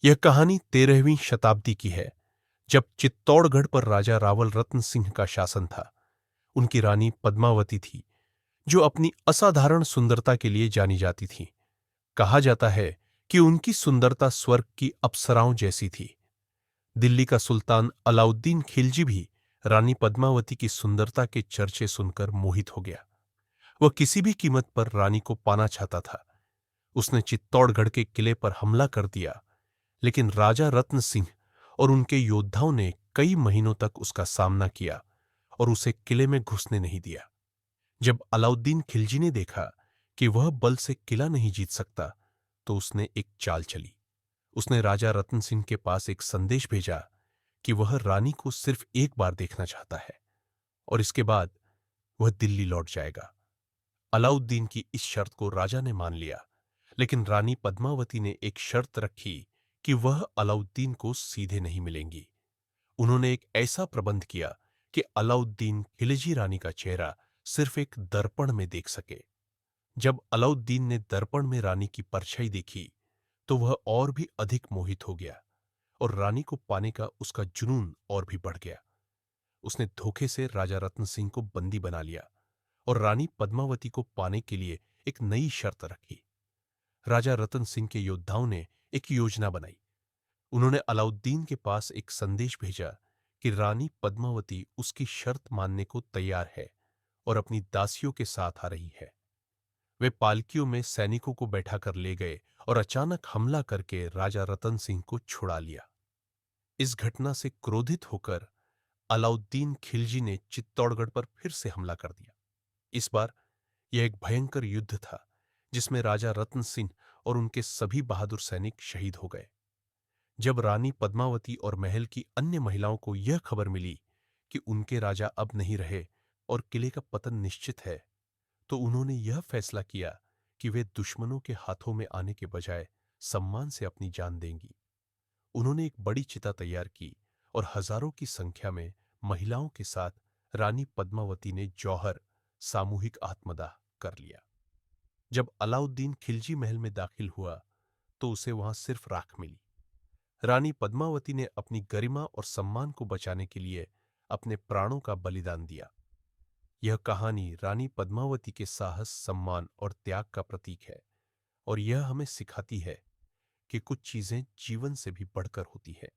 यह कहानी 13वीं शताब्दी की है, जब चित्तौड़गढ़ पर राजा रावल रत्न सिंह का शासन था। उनकी रानी पद्मावती थी, जो अपनी असाधारण सुंदरता के लिए जानी जाती थी। कहा जाता है कि उनकी सुंदरता स्वर्ग की अप्सराओं जैसी थी। दिल्ली का सुल्तान अलाउद्दीन खिलजी भी रानी पद्मावती की सुंदरता के चर्चे सुनकर मोहित हो गया। वह किसी भी कीमत पर रानी को पाना चाहता था। उसने चित्तौड़गढ़ के किले पर हमला कर दिया, लेकिन राजा रत्न सिंह और उनके योद्धाओं ने कई महीनों तक उसका सामना किया और उसे किले में घुसने नहीं दिया। जब अलाउद्दीन खिलजी ने देखा कि वह बल से किला नहीं जीत सकता, तो उसने एक चाल चली। उसने राजा रतन सिंह के पास एक संदेश भेजा कि वह रानी को सिर्फ एक बार देखना चाहता है और इसके बाद वह दिल्ली लौट जाएगा। अलाउद्दीन की इस शर्त को राजा ने मान लिया, लेकिन रानी पद्मावती ने एक शर्त रखी कि वह अलाउद्दीन को सीधे नहीं मिलेंगी। उन्होंने एक ऐसा प्रबंध किया कि अलाउद्दीन खिलजी रानी का चेहरा सिर्फ एक दर्पण में देख सके। जब अलाउद्दीन ने दर्पण में रानी की परछाई देखी, तो वह और भी अधिक मोहित हो गया और रानी को पाने का उसका जुनून और भी बढ़ गया। उसने धोखे से राजा रत्न सिंह को बंदी बना लिया और रानी पद्मावती को पाने के लिए एक नई शर्त रखी। राजा रतन सिंह के योद्धाओं ने एक योजना बनाई। उन्होंने अलाउद्दीन के पास एक संदेश भेजा कि रानी पद्मावती उसकी शर्त मानने को तैयार है और अपनी दासियों के साथ आ रही है। वे पालकियों में सैनिकों को बैठाकर ले गए और अचानक हमला करके राजा रतन सिंह को छुड़ा लिया। इस घटना से क्रोधित होकर अलाउद्दीन खिलजी ने चित्तौड़गढ़ पर फिर से हमला कर दिया। इस बार यह एक भयंकर युद्ध था, जिसमें राजा रत्न सिंह और उनके सभी बहादुर सैनिक शहीद हो गए। जब रानी पद्मावती और महल की अन्य महिलाओं को यह खबर मिली कि उनके राजा अब नहीं रहे और किले का पतन निश्चित है, तो उन्होंने यह फैसला किया कि वे दुश्मनों के हाथों में आने के बजाय सम्मान से अपनी जान देंगी। उन्होंने एक बड़ी चिता तैयार की और हजारों की संख्या में महिलाओं के साथ रानी पद्मावती ने जौहर सामूहिक आत्मदाह कर लिया। जब अलाउद्दीन खिलजी महल में दाखिल हुआ, तो उसे वहां सिर्फ राख मिली। रानी पद्मावती ने अपनी गरिमा और सम्मान को बचाने के लिए अपने प्राणों का बलिदान दिया। यह कहानी रानी पद्मावती के साहस, सम्मान और त्याग का प्रतीक है और यह हमें सिखाती है कि कुछ चीजें जीवन से भी बढ़कर होती है।